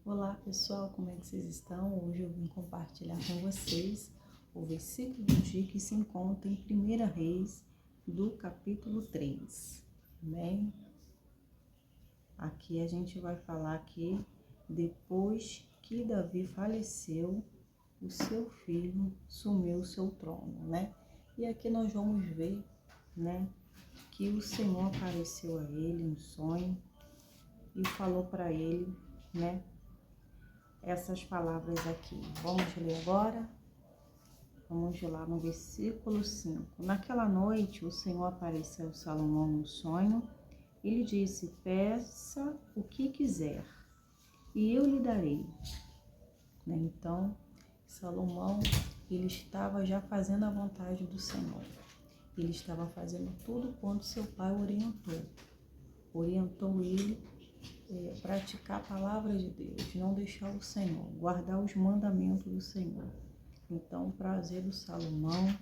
Olá pessoal, como é que vocês estão? Hoje eu vim compartilhar com vocês o versículo do dia que se encontra em 1 Reis, do capítulo 3. Amém? Aqui a gente vai falar que depois que Davi faleceu, o seu filho assumiu o seu trono, né? E aqui nós vamos ver, né, que o Senhor apareceu a ele em sonho e falou para ele, né, essas palavras aqui. Vamos ler agora? Vamos lá no versículo 5. Naquela noite o Senhor apareceu a Salomão no sonho e lhe disse: peça o que quiser e eu lhe darei. Então, Salomão, ele estava já fazendo a vontade do Senhor. Ele estava fazendo tudo quanto seu pai orientou. Orientou ele praticar a palavra de Deus, não deixar o Senhor, guardar os mandamentos do Senhor. Então, o prazer do Salomão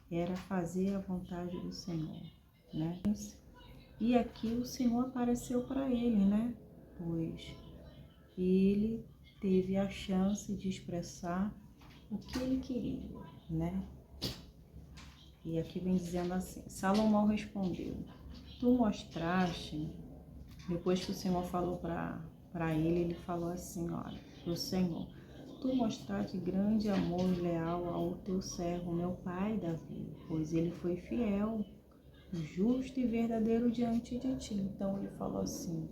era fazer a vontade do Senhor, né? E aqui o Senhor apareceu para ele, né? Pois ele teve a chance de expressar o que ele queria, né? E aqui vem dizendo assim: Salomão respondeu: tu mostraste. Depois que o Senhor falou para ele falou assim: olha, para o Senhor, tu mostraste grande amor e leal ao teu servo, meu pai Davi, pois ele foi fiel, justo e verdadeiro diante de ti. Então ele falou assim: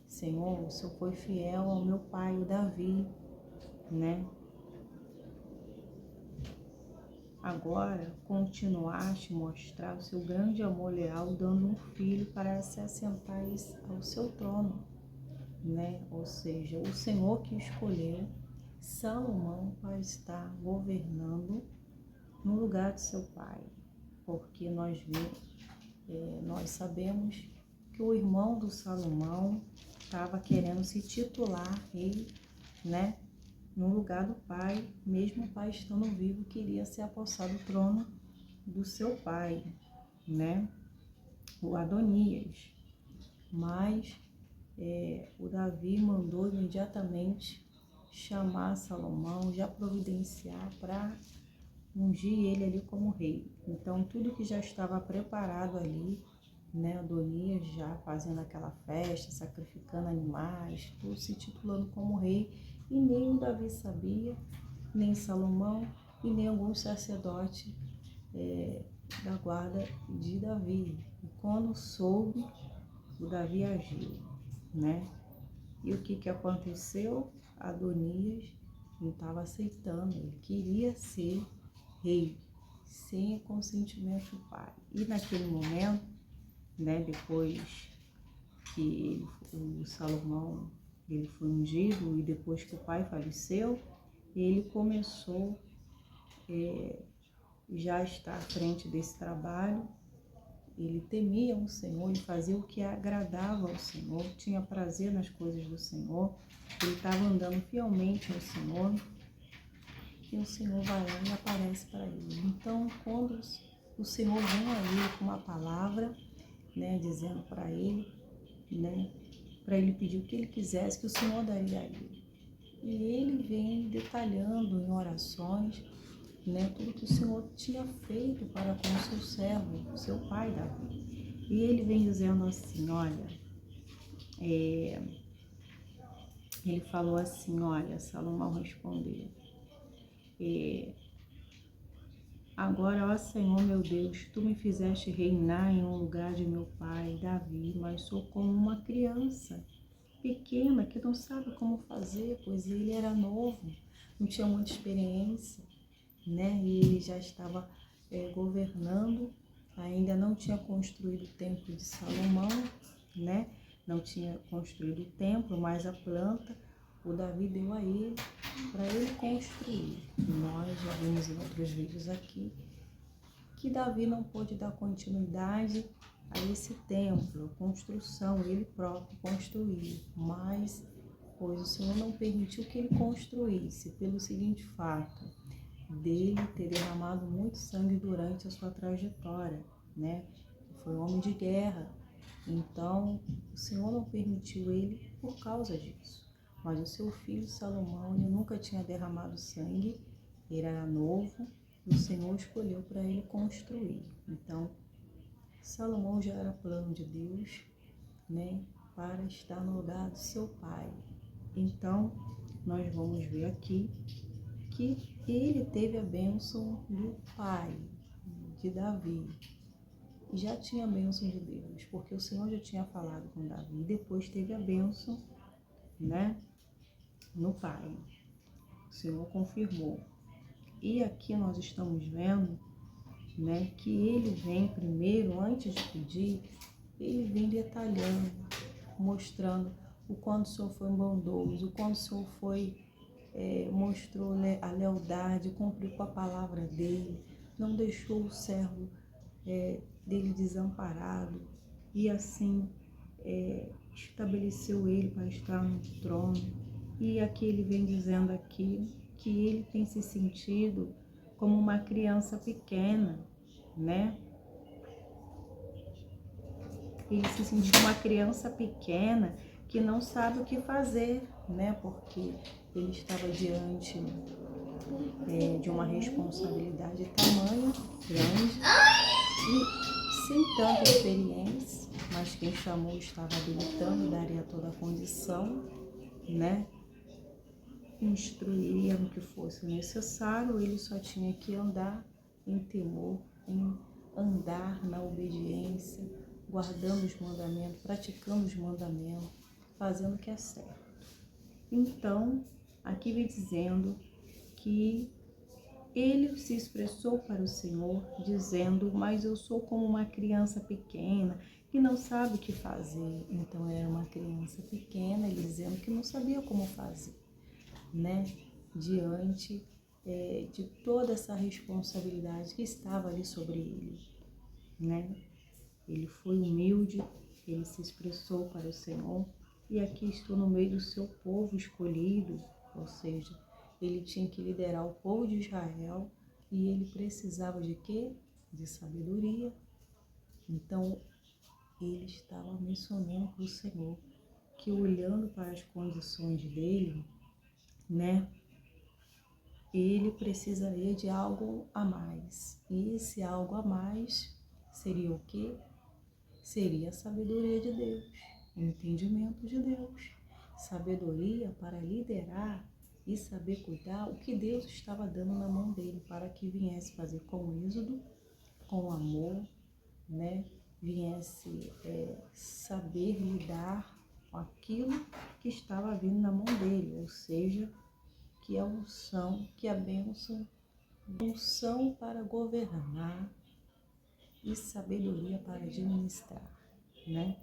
Senhor, o Senhor foi fiel ao meu pai, o Davi, né? Agora continuaste a mostrar o seu grande amor leal, dando um filho para se assentar ao seu trono, né? Ou seja, o Senhor que escolheu Salomão para estar governando no lugar de seu pai, porque nós sabemos que o irmão do Salomão estava querendo se titular rei, né? No lugar do pai, mesmo o pai estando vivo, queria se apossar do trono do seu pai, né? O Adonias. Mas o Davi mandou imediatamente chamar Salomão, já providenciar para ungir ele ali como rei. Então, tudo que já estava preparado ali, né? Adonias já fazendo aquela festa, sacrificando animais, tudo se titulando como rei. E nem o Davi sabia, nem Salomão e nem alguns sacerdotes da guarda de Davi. E quando soube, o Davi agiu, né? E o que aconteceu? Adonias não estava aceitando, ele queria ser rei, sem o consentimento do pai. E naquele momento, né, depois que o Salomão ele foi ungido e depois que o pai faleceu, ele começou já estar à frente desse trabalho. Ele temia o Senhor, ele fazia o que agradava ao Senhor, tinha prazer nas coisas do Senhor, ele estava andando fielmente ao Senhor, e o Senhor vai lá e aparece para ele. Então, quando o Senhor vem a ele com uma palavra, né, dizendo para ele, né, para ele pedir o que ele quisesse, que o Senhor daria a ele. E ele vem detalhando em orações, né, tudo que o Senhor tinha feito para com o seu servo, o seu pai Davi. E ele vem dizendo assim, olha, ele falou assim, olha, Salomão respondeu, agora, ó Senhor meu Deus, tu me fizeste reinar em um lugar de meu pai Davi, mas sou como uma criança pequena que não sabe como fazer, pois ele era novo, não tinha muita experiência, né? E ele já estava governando, ainda não tinha construído o templo de Salomão, né? Não tinha construído o templo, mas a planta o Davi deu a ele para ele construir. Nós já vimos em outros vídeos aqui que Davi não pôde dar continuidade a esse templo, a construção, ele próprio construiu, mas pois o Senhor não permitiu que ele construísse, pelo seguinte fato, dele ter derramado muito sangue durante a sua trajetória, né? Foi um homem de guerra, então o Senhor não permitiu ele por causa disso. Mas o seu filho Salomão, ele nunca tinha derramado sangue, ele era novo, e o Senhor escolheu para ele construir. Então, Salomão já era plano de Deus, né, para estar no lugar do seu pai. Então, nós vamos ver aqui que ele teve a bênção do pai, de Davi. Já tinha a bênção de Deus, porque o Senhor já tinha falado com Davi. Depois teve a bênção, né, no pai. O Senhor confirmou. E aqui nós estamos vendo, né, que ele vem primeiro, antes de pedir, ele vem detalhando, mostrando o quanto o Senhor foi bondoso, o quanto o Senhor mostrou a lealdade, cumpriu com a palavra dele, não deixou o servo dele desamparado, e assim estabeleceu ele para estar no trono. E aqui ele vem dizendo aqui que ele tem se sentido como uma criança pequena, né? Ele se sentiu uma criança pequena que não sabe o que fazer, né? Porque ele estava diante de uma responsabilidade tamanha, grande, e sem tanta experiência, mas quem chamou estava habilitando, daria toda a condição, né? Instruiria no que fosse necessário, ele só tinha que andar em temor, em andar na obediência, guardando os mandamentos, praticando os mandamentos, fazendo o que é certo. Então, aqui vem dizendo que ele se expressou para o Senhor, dizendo, mas eu sou como uma criança pequena que não sabe o que fazer. Então, era uma criança pequena, ele dizendo que não sabia como fazer, né? Diante de toda essa responsabilidade que estava ali sobre ele, né? Ele foi humilde, ele se expressou para o Senhor, e aqui estou no meio do seu povo escolhido, ou seja, ele tinha que liderar o povo de Israel, e ele precisava de quê? De sabedoria. Então, ele estava mencionando para o Senhor que, olhando para as condições dele, né, ele precisaria de algo a mais. E esse algo a mais seria o quê? Seria a sabedoria de Deus, o entendimento de Deus. Sabedoria para liderar e saber cuidar o que Deus estava dando na mão dele, para que viesse fazer com êxodo, com amor, né? Viesse saber lidar com aquilo que estava vindo na mão dele, ou seja, que a unção, que a bênção, unção para governar e sabedoria para administrar, né?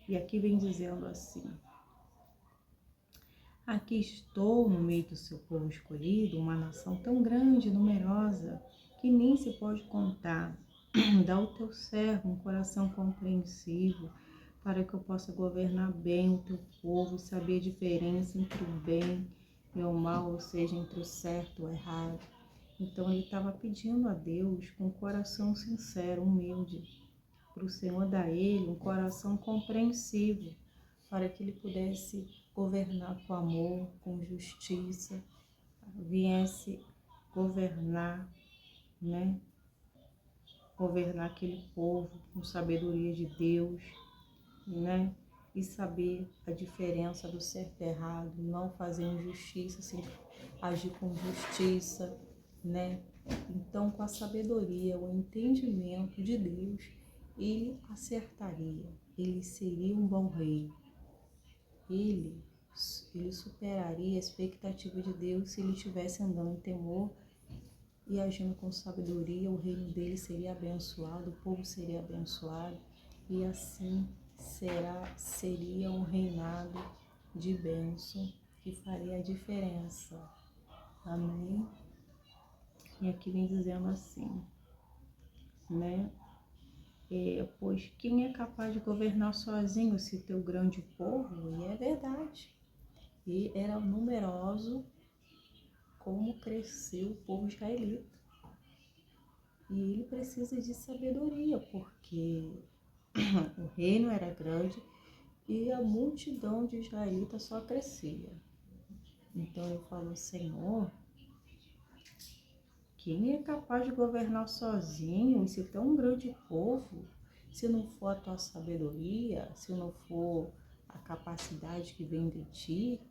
E aqui vem dizendo assim: aqui estou no meio do seu povo escolhido, uma nação tão grande e numerosa que nem se pode contar. Dá ao teu servo um coração compreensivo, para que eu possa governar bem o teu povo, saber a diferença entre o bem e o mal, ou seja, entre o certo e o errado. Então ele estava pedindo a Deus com um coração sincero, humilde, para o Senhor dar a ele um coração compreensivo, para que ele pudesse governar com amor, com justiça, viesse governar, né? Governar aquele povo com sabedoria de Deus, né? E saber a diferença do certo e errado, não fazer injustiça, sempre agir com justiça, né? Então, com a sabedoria, o entendimento de Deus, ele acertaria, ele seria um bom rei. Ele superaria a expectativa de Deus se ele estivesse andando em temor e agindo com sabedoria. O reino dele seria abençoado, o povo seria abençoado, e assim seria um reinado de bênção que faria a diferença. Amém? E aqui vem dizendo assim, né? Pois quem é capaz de governar sozinho esse teu grande povo? E é verdade. E era numeroso como cresceu o povo israelita. E ele precisa de sabedoria, porque o reino era grande e a multidão de israelitas só crescia. Então eu falo, Senhor, quem é capaz de governar sozinho, esse tão grande povo, se não for a tua sabedoria, se não for a capacidade que vem de ti,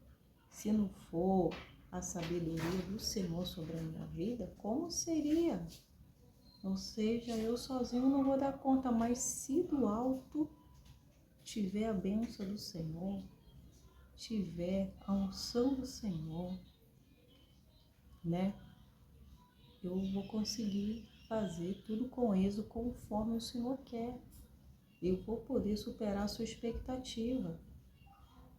se não for a sabedoria do Senhor sobre a minha vida, como seria? Ou seja, eu sozinho não vou dar conta, mas se do alto tiver a bênção do Senhor, tiver a unção do Senhor, né? Eu vou conseguir fazer tudo com êxito conforme o Senhor quer. Eu vou poder superar a sua expectativa,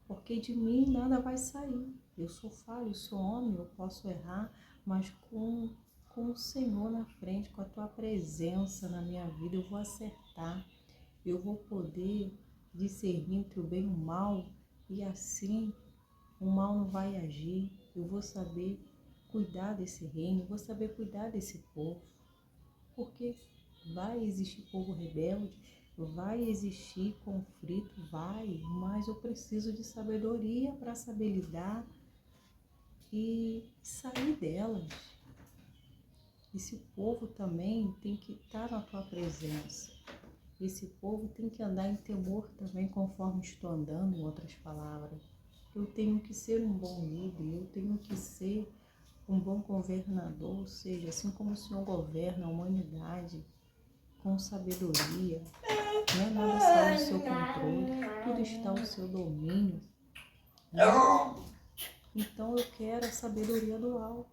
porque de mim nada vai sair. Eu sou falho, sou homem, eu posso errar, mas com o Senhor na frente, com a tua presença na minha vida, eu vou acertar. Eu vou poder discernir entre o bem e o mal, e assim o mal não vai agir. Eu vou saber cuidar desse reino, vou saber cuidar desse povo, porque vai existir povo rebelde, vai existir conflito, mas eu preciso de sabedoria para saber lidar e sair delas. Esse povo também tem que estar na tua presença. Esse povo tem que andar em temor também, conforme estou andando, em outras palavras. Eu tenho que ser um bom líder, eu tenho que ser um bom governador, ou seja, assim como o Senhor governa a humanidade com sabedoria, né? Nada sai do seu controle, tudo está ao seu domínio, né? Então eu quero a sabedoria do alto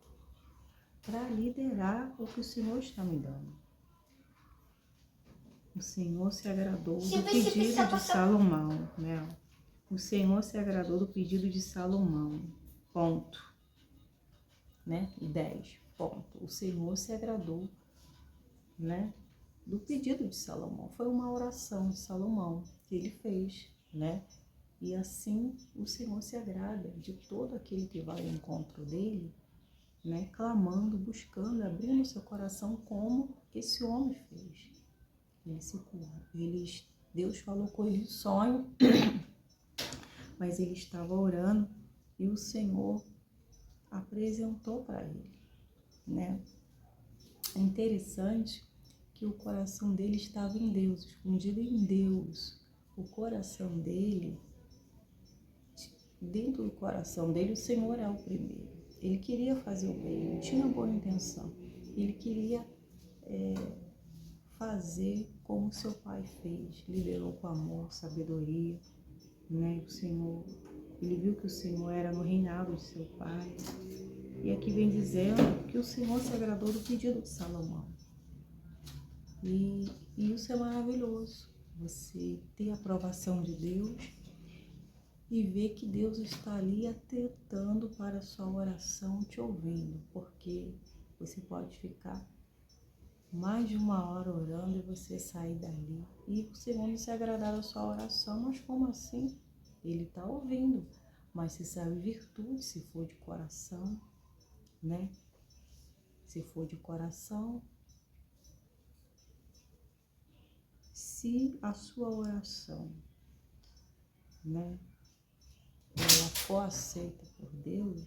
para liderar o que o Senhor está me dando. O Senhor se agradou do pedido de Salomão, né? O Senhor se agradou do pedido de Salomão, ponto, né? 10, ponto. O Senhor se agradou, né, do pedido de Salomão. Foi uma oração de Salomão que ele fez, né? E assim o Senhor se agrada de todo aquele que vai ao encontro dele, né? Clamando, buscando, abrindo seu coração como esse homem fez. Ele se curou. Deus falou com ele em sonho, mas ele estava orando e o Senhor apresentou para ele, né? É interessante que o coração dele estava em Deus, escondido em Deus. O coração dele, dentro do coração dele, o Senhor é o primeiro. Ele queria fazer o bem, ele tinha boa intenção. Ele queria fazer como seu pai fez, liderou com amor, sabedoria, né? O Senhor, ele viu que o Senhor era no reinado de seu pai. E aqui vem dizendo que o Senhor se agradou do pedido de Salomão. E isso é maravilhoso, você ter a aprovação de Deus e ver que Deus está ali atentando para a sua oração, te ouvindo, porque você pode ficar mais de 1 hora orando e você sair dali e o Senhor não se agradar da sua oração. Mas como assim? Ele está ouvindo, mas se sabe virtude, se for de coração, né? Se for de coração, se a sua oração, né, ela for aceita por Deus,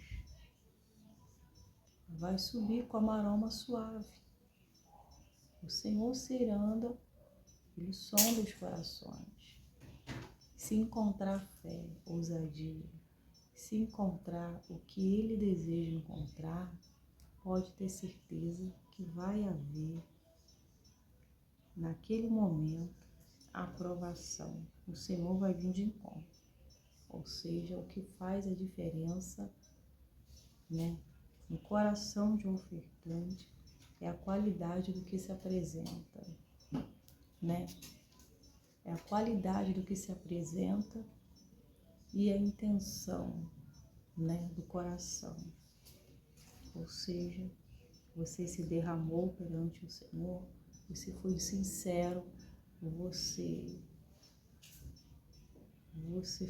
vai subir como aroma suave. O Senhor ciranda, ele sonda os corações. Se encontrar fé, ousadia, se encontrar o que ele deseja encontrar, pode ter certeza que vai haver, naquele momento, a aprovação. O Senhor vai vir de encontro. Ou seja, o que faz a diferença, né, no coração de um ofertante é a qualidade do que se apresenta, né? É a qualidade do que se apresenta e a intenção, né, do coração. Ou seja, você se derramou perante o Senhor, você foi sincero, você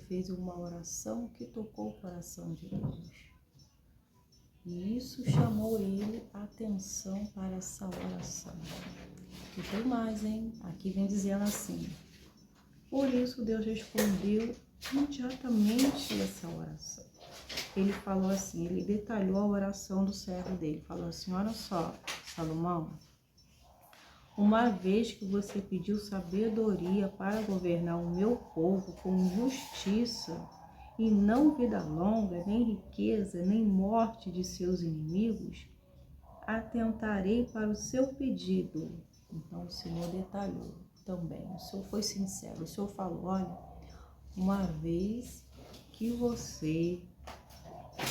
fez uma oração que tocou o coração de Deus. E isso chamou ele a atenção para essa oração. E tem mais, hein? Aqui vem dizendo assim: por isso Deus respondeu imediatamente essa oração. Ele falou assim, ele detalhou a oração do servo dele. Falou assim, olha só, Salomão, uma vez que você pediu sabedoria para governar o meu povo com justiça, e não vida longa, nem riqueza, nem morte de seus inimigos, atentarei para o seu pedido. Então o Senhor detalhou também, o Senhor foi sincero, o Senhor falou, olha, uma vez que você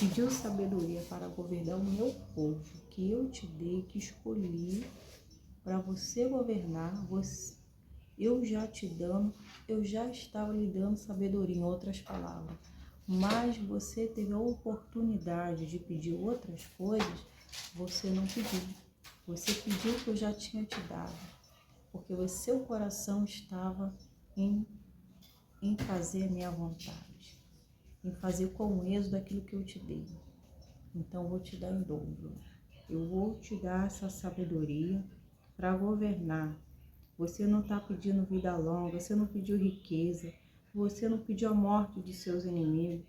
pediu sabedoria para governar o meu povo, que eu te dei, que escolhi para você governar, eu já te dando, eu já estava lhe dando sabedoria, em outras palavras. Mas você teve a oportunidade de pedir outras coisas, você não pediu. Você pediu que eu já tinha te dado, porque o seu coração estava em fazer a minha vontade, em fazer com êxito aquilo que eu te dei. Então, eu vou te dar em dobro. Eu vou te dar essa sabedoria para governar. Você não está pedindo vida longa, você não pediu riqueza, você não pediu a morte de seus inimigos,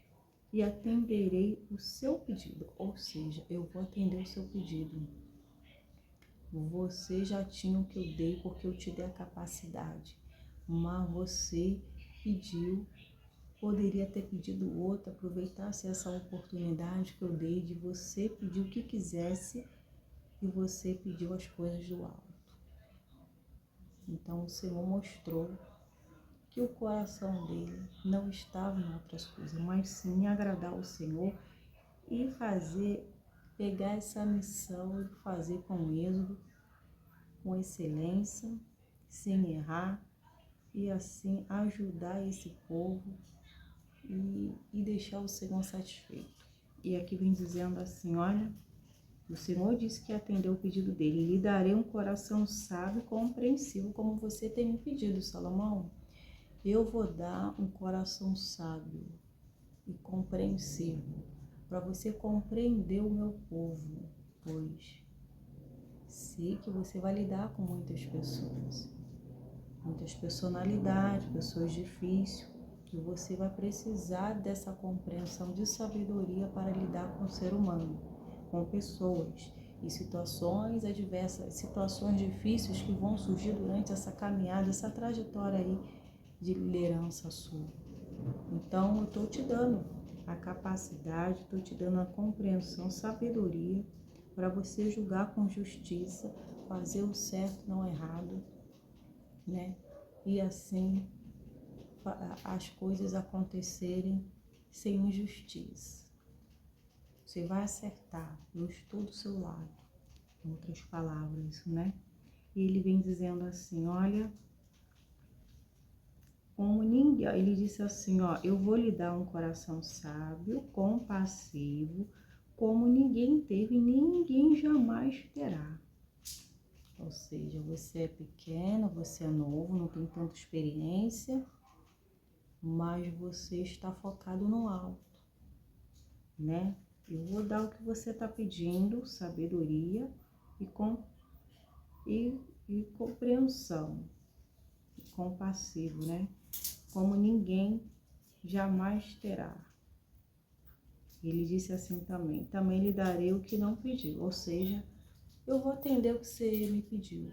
e atenderei o seu pedido. Ou seja, eu vou atender o seu pedido. Você já tinha o que eu dei, porque eu te dei a capacidade, mas você pediu, poderia ter pedido outra, aproveitasse essa oportunidade que eu dei de você pedir o que quisesse, e você pediu as coisas do alto. Então o Senhor mostrou que o coração dele não estava em outras coisas, mas sim em agradar o Senhor e pegar essa missão e fazer com êxito, com excelência, sem errar, e assim ajudar esse povo e deixar o Senhor satisfeito. E aqui vem dizendo assim, olha, o Senhor disse que atendeu o pedido dele, lhe darei um coração sábio e compreensivo, como você tem me pedido, Salomão. Eu vou dar um coração sábio e compreensivo, para você compreender o meu povo, pois sei que você vai lidar com muitas pessoas, muitas personalidades, pessoas difíceis, e você vai precisar dessa compreensão de sabedoria para lidar com o ser humano, com pessoas e situações adversas, situações difíceis que vão surgir durante essa caminhada, essa trajetória aí de liderança sua. Então, eu estou te dando a capacidade, estou te dando a compreensão, sabedoria, para você julgar com justiça, fazer o certo, não errado, né? E assim as coisas acontecerem sem injustiça. Você vai acertar, eu estou do seu lado, em outras palavras, né? E ele vem dizendo assim, olha, como ninguém, ele disse assim, ó, eu vou lhe dar um coração sábio, compassivo, como ninguém teve e ninguém jamais terá. Ou seja, você é pequeno, você é novo, não tem tanta experiência, mas você está focado no alto, né? Eu vou dar o que você está pedindo, sabedoria e compreensão, compassivo, né? Como ninguém jamais terá. Ele disse assim também lhe darei o que não pediu, ou seja, eu vou atender o que você me pediu,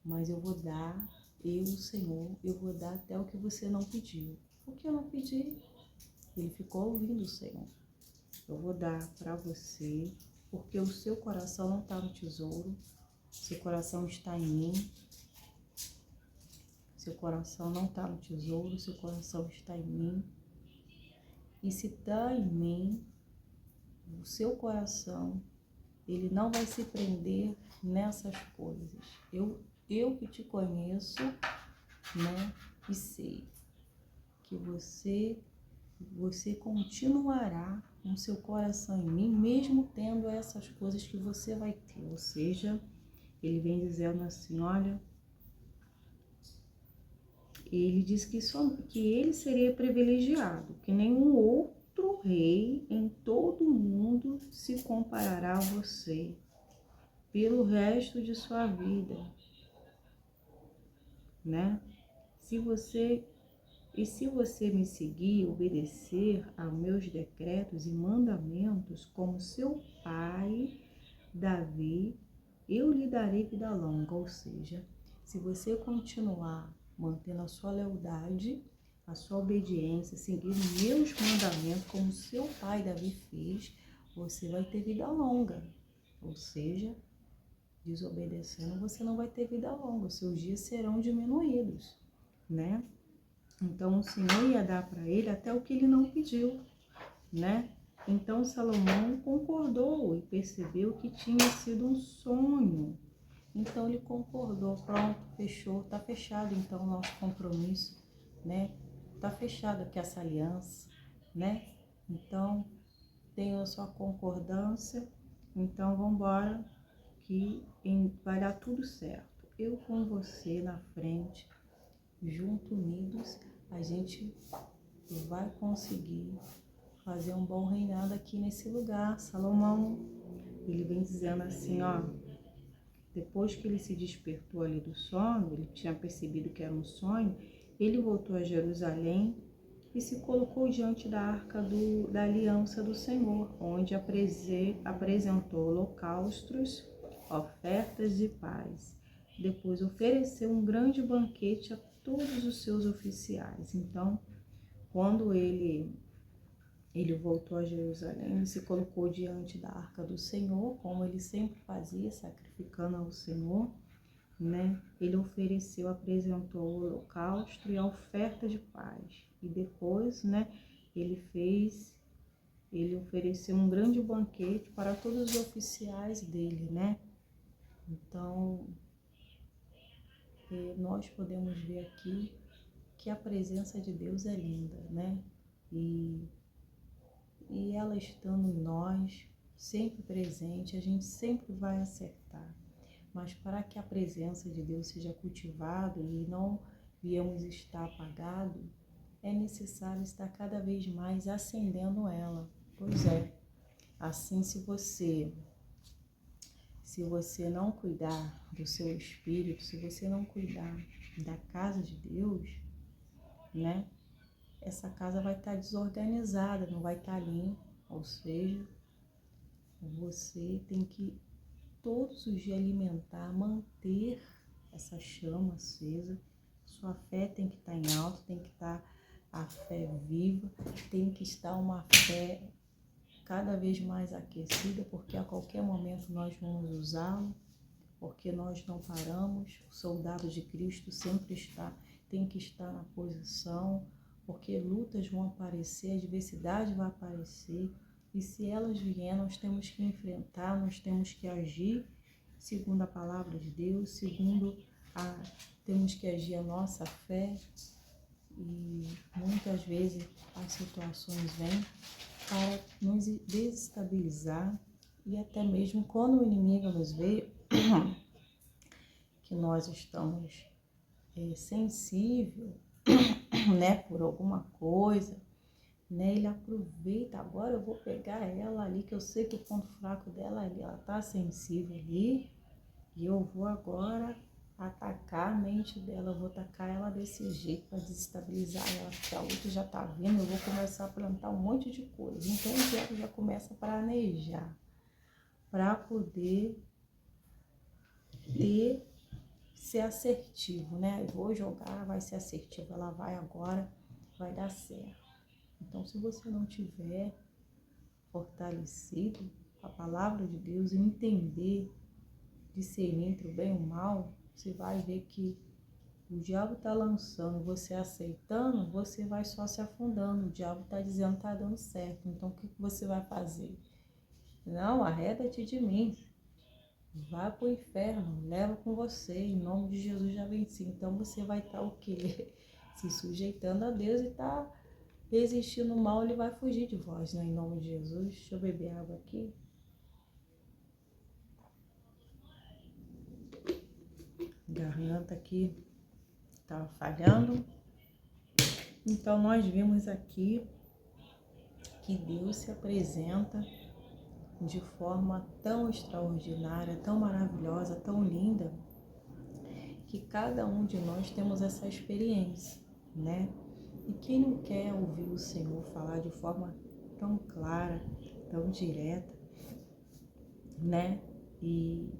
mas eu vou dar, o Senhor, eu vou dar até o que você não pediu. O que eu não pedi, ele ficou ouvindo o Senhor. Eu vou dar para você, porque o seu coração não está no tesouro, seu coração está em mim. Seu coração não está no tesouro, seu coração está em mim. E se está em mim, o seu coração, ele não vai se prender nessas coisas. Eu que te conheço, né? E sei que você continuará com seu coração em mim, mesmo tendo essas coisas que você vai ter. Ou seja, ele vem dizendo assim, olha, ele diz que ele seria privilegiado, que nenhum outro rei em todo o mundo se comparará a você pelo resto de sua vida, né? Se você E se você me seguir, obedecer a meus decretos e mandamentos, como seu pai, Davi, eu lhe darei vida longa. Ou seja, se você continuar mantendo a sua lealdade, a sua obediência, seguindo meus mandamentos, como seu pai Davi fez, você vai ter vida longa. Ou seja, desobedecendo, você não vai ter vida longa, os seus dias serão diminuídos, né? Então, o Senhor ia dar para ele até o que ele não pediu, né? Então, Salomão concordou e percebeu que tinha sido um sonho. Então, ele concordou, pronto, fechou, tá fechado então o nosso compromisso, né? Tá fechado aqui essa aliança, né? Então, tenho a sua concordância, então vamos embora, que vai dar tudo certo. Eu com você na frente, junto, unidos, a gente vai conseguir fazer um bom reinado aqui nesse lugar. Salomão, ele vem dizendo assim, ó, depois que ele se despertou ali do sono, ele tinha percebido que era um sonho, ele voltou a Jerusalém e se colocou diante da arca da aliança do Senhor, onde apresentou holocaustos, ofertas de paz. Depois ofereceu um grande banquete a todos os seus oficiais. Então, quando ele voltou a Jerusalém, ele se colocou diante da arca do Senhor, como ele sempre fazia, sacrificando ao Senhor, né? Ele ofereceu, apresentou o holocausto e a oferta de paz. E depois, né, ele ofereceu um grande banquete para todos os oficiais dele, né? Então, nós podemos ver aqui que a presença de Deus é linda, né? E ela estando em nós, sempre presente, a gente sempre vai acertar. Mas para que a presença de Deus seja cultivada e não viemos estar apagado, é necessário estar cada vez mais acendendo ela. Pois é, assim se você não cuidar do seu espírito, se você não cuidar da casa de Deus, né? Essa casa vai estar desorganizada, não vai estar limpa, ou seja, você tem que todos os dias alimentar, manter essa chama acesa. Sua fé tem que estar em alta, tem que estar a fé viva, tem que estar uma fé cada vez mais aquecida, porque a qualquer momento nós vamos usá-lo, porque nós não paramos. O soldado de Cristo sempre tem que estar na posição, porque lutas vão aparecer, adversidade vai aparecer, e se elas vierem, nós temos que enfrentar, nós temos que agir segundo a palavra de Deus, temos que agir a nossa fé, e muitas vezes as situações vêm para nos desestabilizar, e até mesmo quando o inimigo nos vê que nós estamos sensível, né, por alguma coisa, né, ele aproveita, agora eu vou pegar ela ali, que eu sei que o ponto fraco dela ali, ela tá sensível ali, e eu vou agora atacar a mente dela, eu vou atacar ela desse jeito para desestabilizar ela, porque a luta já tá vindo, eu vou começar a plantar um monte de coisa. Então o diabo já começa a planejar para poder ser assertivo, né? Eu vou jogar, vai ser assertivo, ela vai agora, vai dar certo. Então, se você não tiver fortalecido a palavra de Deus e entender, discernir entre o bem e o mal, você vai ver que o diabo está lançando, você aceitando, você vai só se afundando. O diabo está dizendo que está dando certo. Então, o que você vai fazer? Não, arreda-te de mim. Vai para o inferno, leva com você, em nome de Jesus já venci. Então você vai estar o quê? Se sujeitando a Deus e tá resistindo ao mal, ele vai fugir de vós, né? Em nome de Jesus. Deixa eu beber água aqui. Garganta aqui tá falhando. Então nós vimos aqui que Deus se apresenta de forma tão extraordinária, tão maravilhosa, tão linda, que cada um de nós temos essa experiência, né? E quem não quer ouvir o Senhor falar de forma tão clara, tão direta, né? E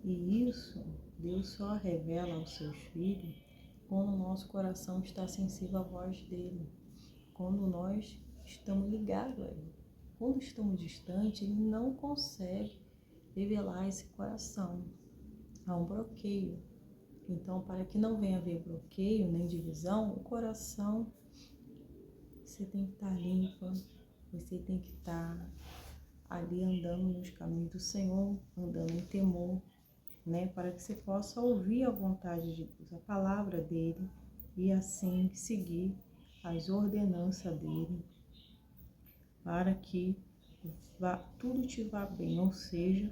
isso Deus só revela aos seus filhos quando o nosso coração está sensível à voz dele, quando nós estamos ligados a ele. Quando estamos distantes, ele não consegue revelar esse coração. Há um bloqueio. Então, para que não venha haver bloqueio nem divisão, o coração, você tem que estar limpa, você tem que estar ali andando nos caminhos do Senhor, andando em temor, né? Para que você possa ouvir a vontade de Deus, a palavra dele, e assim seguir as ordenanças dele, para que tudo te vá bem. Ou seja,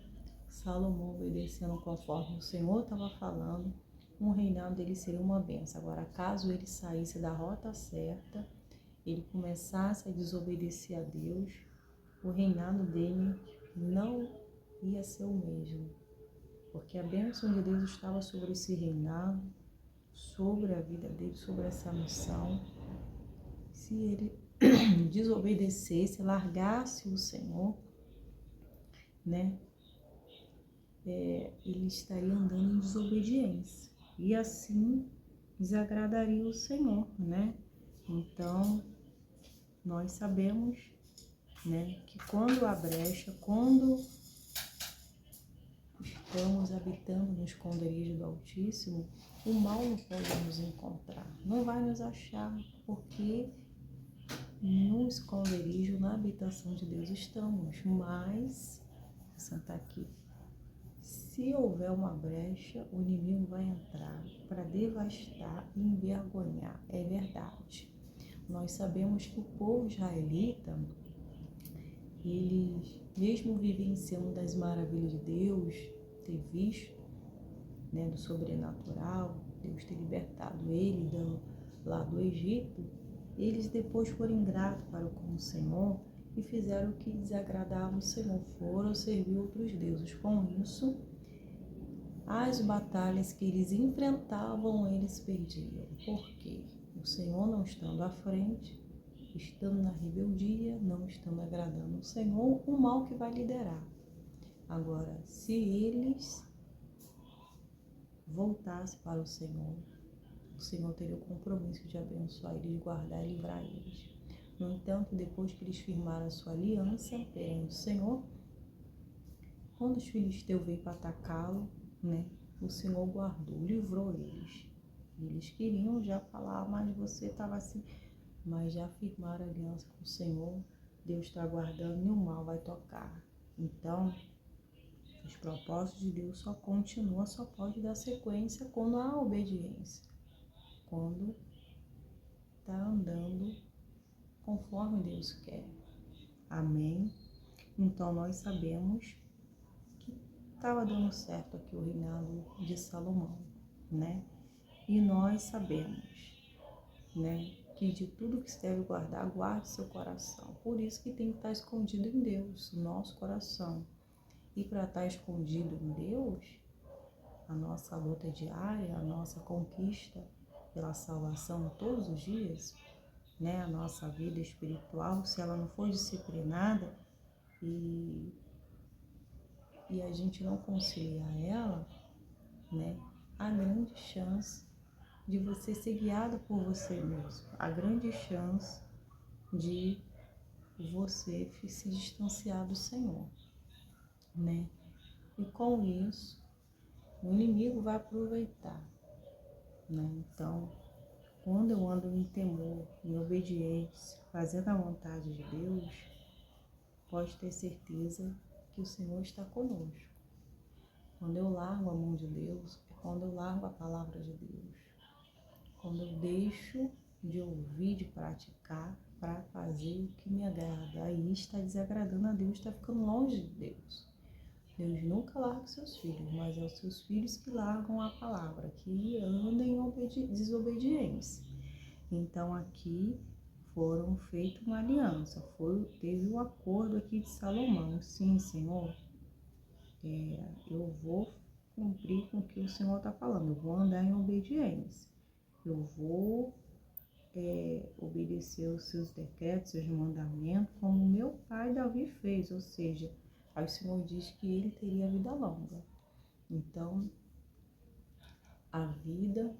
Salomão obedecendo conforme o Senhor estava falando, o reinado dele seria uma bênção. Agora, caso ele saísse da rota certa, ele começasse a desobedecer a Deus, o reinado dele não ia ser o mesmo, porque a bênção de Deus estava sobre esse reinado, sobre a vida dele, sobre essa missão. Se ele desobedecesse, largasse o Senhor, né, ele estaria andando em desobediência e assim desagradaria o Senhor, né? Então, nós sabemos, né, que quando há brecha, quando estamos habitando no esconderijo do Altíssimo, o mal não pode nos encontrar, não vai nos achar, porque no esconderijo, na habitação de Deus estamos. Mas, vou sentar aqui, se houver uma brecha, o inimigo vai entrar para devastar e envergonhar, é verdade. Nós sabemos que o povo israelita, eles, mesmo vivenciando das maravilhas de Deus, ter visto, né, do sobrenatural, Deus ter libertado ele lá do Egito, eles depois foram ingratos para com o Senhor e fizeram o que desagradava o Senhor, foram servir outros deuses. Com isso, as batalhas que eles enfrentavam, eles perdiam. Por quê? O Senhor não estando à frente, estando na rebeldia, não estando agradando o Senhor, o mal que vai liderar. Agora, se eles voltassem para o Senhor teria o compromisso de abençoar eles, guardar e livrar eles. No entanto, depois que eles firmaram a sua aliança perante o Senhor, quando os filisteus veio para atacá-lo, né, o Senhor guardou, livrou eles. Eles queriam já falar, mas você estava assim, mas já firmaram a aliança com o Senhor, Deus está guardando e o mal vai tocar. Então, os propósitos de Deus só continuam, só pode dar sequência quando há obediência, quando está andando conforme Deus quer. Amém? Então, nós sabemos que estava dando certo aqui o reinado de Salomão, né? E nós sabemos, né, que de tudo que se deve guardar, guarde seu coração. Por isso que tem que estar escondido em Deus, o nosso coração. E para estar escondido em Deus, a nossa luta diária, a nossa conquista pela salvação todos os dias, né, a nossa vida espiritual, se ela não for disciplinada e a gente não conciliar ela, né, há grande chance de você ser guiado por você mesmo, há grande chance de você se distanciar do Senhor, né? E com isso, o inimigo vai aproveitar, né? Então, quando eu ando em temor, em obediência, fazendo a vontade de Deus, pode ter certeza que o Senhor está conosco. Quando eu largo a mão de Deus, é quando eu largo a palavra de Deus. Quando eu deixo de ouvir, de praticar, para fazer o que me agrada. Aí está desagradando a Deus, está ficando longe de Deus. Deus nunca larga os seus filhos, mas é os seus filhos que largam a palavra, que andam em desobediência. Então aqui foram feita uma aliança, teve um acordo aqui de Salomão. Sim, Senhor, eu vou cumprir com o que o Senhor está falando, eu vou andar em obediência, eu vou obedecer os seus decretos, seus mandamentos, como meu pai Davi fez, ou seja, aí o Senhor diz que ele teria vida longa. Então, a vida,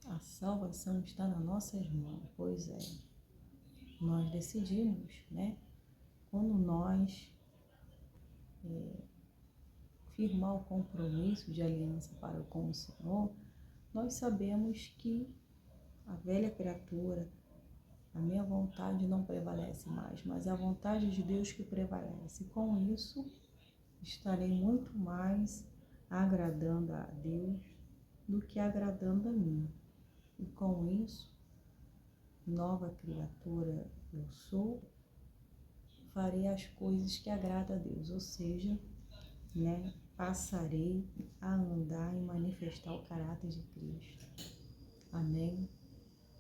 a salvação está nas nossas mãos, pois é. Nós decidimos, né? Quando nós firmar o compromisso de aliança para com o Senhor, nós sabemos que a velha criatura, a minha vontade não prevalece mais, mas a vontade de Deus que prevalece. Com isso, estarei muito mais agradando a Deus do que agradando a mim. E com isso, nova criatura eu sou, farei as coisas que agradam a Deus, ou seja, né, passarei a andar e manifestar o caráter de Cristo. Amém?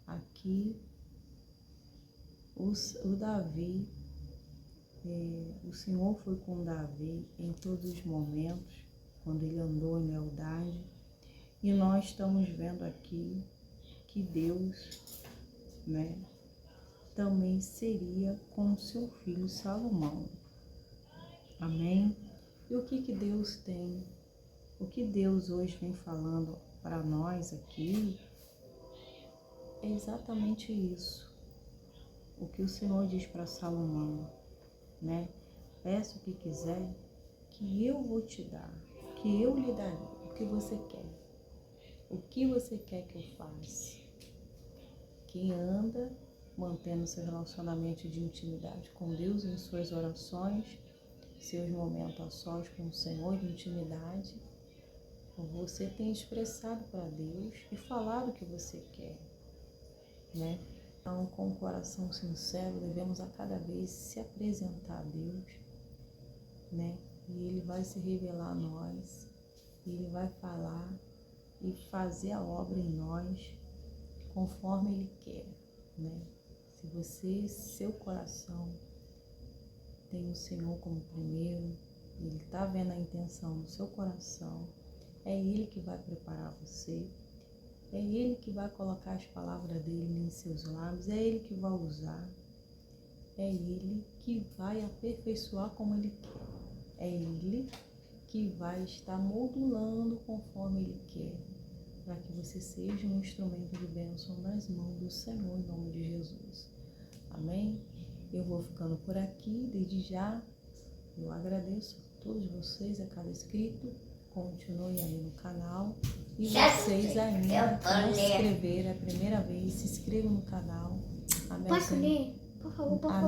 Aqui, o Davi, o Senhor foi com Davi em todos os momentos, quando ele andou em lealdade, e nós estamos vendo aqui que Deus, né, também seria com seu filho Salomão. Amém? E o que Deus tem? O que Deus hoje vem falando para nós aqui é exatamente isso. O que o Senhor diz para Salomão, né? Peça o que quiser, que eu vou te dar, que eu lhe darei. O que você quer? O que você quer que eu faça? Quem anda mantendo seu relacionamento de intimidade com Deus em suas orações, seus momentos a sós com o Senhor de intimidade, você tem expressado para Deus e falado o que você quer, né? Então, com o coração sincero, devemos a cada vez se apresentar a Deus, né? E Ele vai se revelar a nós, Ele vai falar e fazer a obra em nós conforme Ele quer, né? Se você, seu coração tem o Senhor como primeiro, Ele está vendo a intenção do seu coração, é Ele que vai preparar você, é Ele que vai colocar as palavras dele em seus lábios, é Ele que vai usar, é Ele que vai aperfeiçoar como Ele quer, é Ele que vai estar modulando conforme Ele quer, para que você seja um instrumento de bênção nas mãos do Senhor, em nome de Jesus. Amém? Eu vou ficando por aqui, desde já. Eu agradeço a todos vocês, a cada inscrito. Continuem aí no canal. E vocês ainda que não se inscreveram, é a primeira vez, se inscrevam no canal. A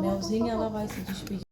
Melzinha, ela vai se despedir.